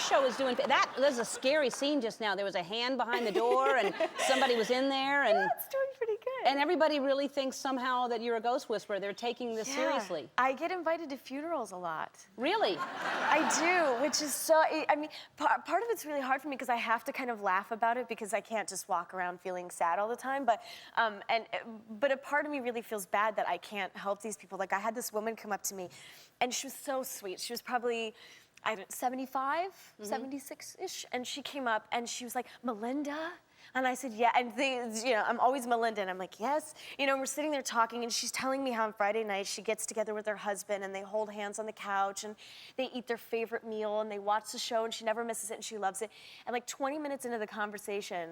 show is doing there's a scary scene just now. There was a hand behind the door and somebody was in there and It's doing pretty good. and everybody really thinks somehow that you're a ghost whisperer. They're taking this seriously. I get invited to funerals a lot. Really? I do, which is so, I mean, part of it's really hard for me because I have to kind of laugh about it because I can't just walk around feeling sad all the time. But a part of me really feels bad that I can't help these people. Like I had this woman come up to me and she was so sweet. She was probably, 75, 76-ish. And she came up and she was like, Melinda? And I said, yeah, and I'm always Melinda, and I'm like, yes. And we're sitting there talking, and she's telling me how on Friday night she gets together with her husband, and they hold hands on the couch, and they eat their favorite meal, and they watch the show, and she never misses it, and she loves it. And like 20 minutes into the conversation,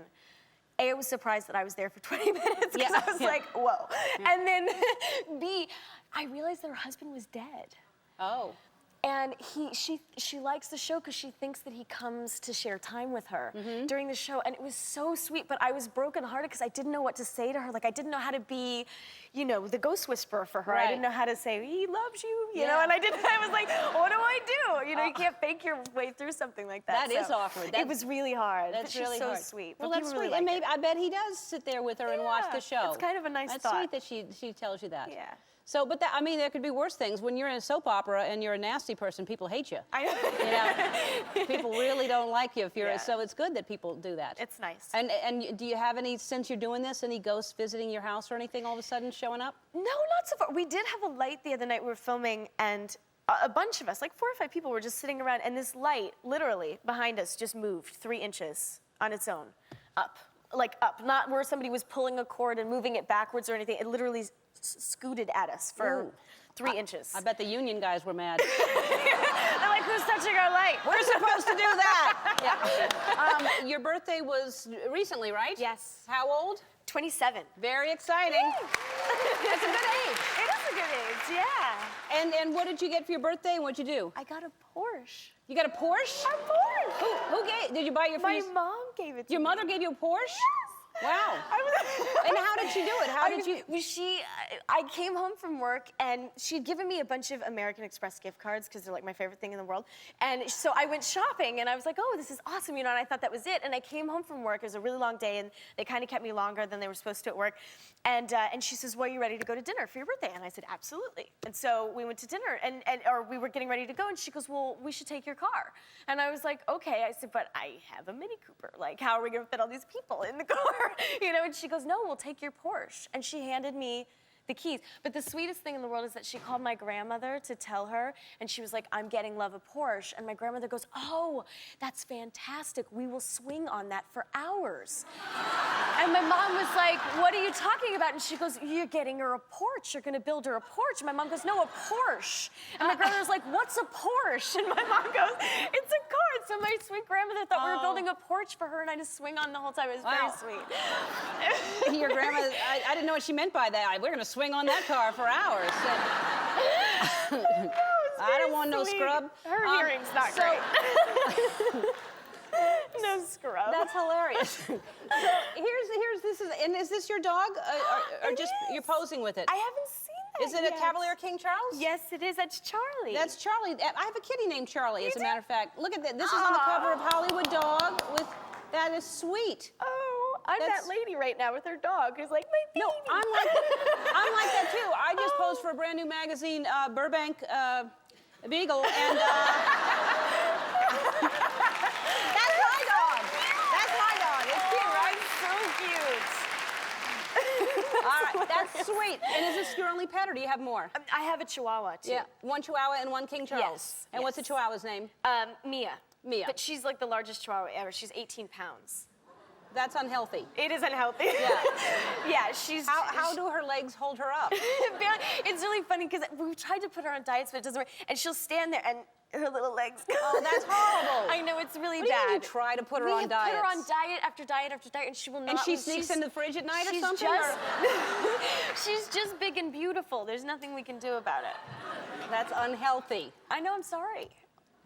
A, I was surprised that I was there for 20 minutes, because I was like, whoa. Yeah. And then B, I realized that her husband was dead. Oh. And she likes the show because she thinks that he comes to share time with her during the show. And it was so sweet, but I was brokenhearted because I didn't know what to say to her. Like, I didn't know how to be, the ghost whisperer for her. Right. I didn't know how to say, he loves you, you know? And I was like, what do I do? You can't fake your way through something like that. That is awkward. It was really hard. That's but really she's so hard. sweet. Well, But that's people sweet. really And like maybe, I bet he does sit there with her and watch the show. It's kind of a nice That's thought. sweet that she tells you that. Yeah. So, but I mean, there could be worse things. When you're in a soap opera and you're a nasty person, people hate you. I know. People really don't like you if you're. So it's good that people do that. It's nice. And do you have any, since you're doing this, any ghosts visiting your house or anything all of a sudden showing up? No, not so far. We did have a light the other night we were filming, and a bunch of us, like 4 or 5 people, were just sitting around, and this light, literally, behind us just moved 3 inches on its own, up. Like up, not where somebody was pulling a cord and moving it backwards or anything. It literally scooted at us for 3 inches. I bet the union guys were mad. They're like, who's touching our light? We're supposed to do that. Yeah. Your birthday was recently, right? Yes. How old? 27. Very exciting. That's a good age. It is a good age, yeah. And what did you get for your birthday and what'd you do? I got a Porsche. You got a Porsche? A Porsche. Who gave? Did you buy your? My mom gave it to me. Your mother gave you a Porsche? Yes. Wow. And how did she do it? How did you? I came home from work and she'd given me a bunch of American Express gift cards because they're like my favorite thing in the world. And so I went shopping and I was like, oh, this is awesome, and I thought that was it. And I came home from work. It was a really long day and they kind of kept me longer than they were supposed to at work. And she says, well, are you ready to go to dinner for your birthday? And I said, absolutely. And so we went to dinner or we were getting ready to go and she goes, well, we should take your car. And I was like, okay. I said, but I have a Mini Cooper. Like, how are we gonna fit all these people in the car? And she goes, no, we'll take your Porsche. And she handed me the keys. But the sweetest thing in the world is that she called my grandmother to tell her, and she was like, I'm getting Love a Porsche. And my grandmother goes, oh, that's fantastic. We will swing on that for hours. And my mom was like, what are you talking about? And she goes, you're getting her a Porsche. You're gonna build her a Porsche. And my mom goes, no, a Porsche. And my grandmother was like, what's a Porsche? And my mom goes, it's a car. So my sweet grandmother thought we were building a Porsche for her and I just swing on the whole time. It was very sweet. Your grandmother, I didn't know what she meant by that. We're gonna swing on that car for hours. I don't want no scrub. Her hearing's not great. No scrub. That's hilarious. So is this your dog, or just you're posing with it? I haven't seen that. Is it a Cavalier King Charles? Yes, it is. That's Charlie. That's Charlie. I have a kitty named Charlie, as a matter of fact. Look at that. This is on the cover of Hollywood Dog. That is sweet. Oh, I'm that lady right now with her dog who's like, my baby. No, I'm like that too. I just posed for a brand new magazine, Burbank Beagle, and that's my dog. That's my dog. It's cute, right? So cute. All right, that's sweet. And is this your only pet, or do you have more? I have a Chihuahua too. Yeah, one Chihuahua and one King Charles. Yes. And what's the Chihuahua's name? Mia. Mia. But she's like the largest Chihuahua ever. She's 18 pounds. That's unhealthy. It is unhealthy. Yeah. Yeah, she's... How do her legs hold her up? It's really funny because we've tried to put her on diets, but it doesn't work. And she'll stand there and her little legs go. Oh, that's horrible. I know, it's really bad. bad. Do you try to put her on diets? We have put her on diet after diet after diet, and she will not... And she sneaks in the fridge at night or something? She's just big and beautiful. There's nothing we can do about it. That's unhealthy. I know, I'm sorry.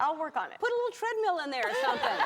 I'll work on it. Put a little treadmill in there or something.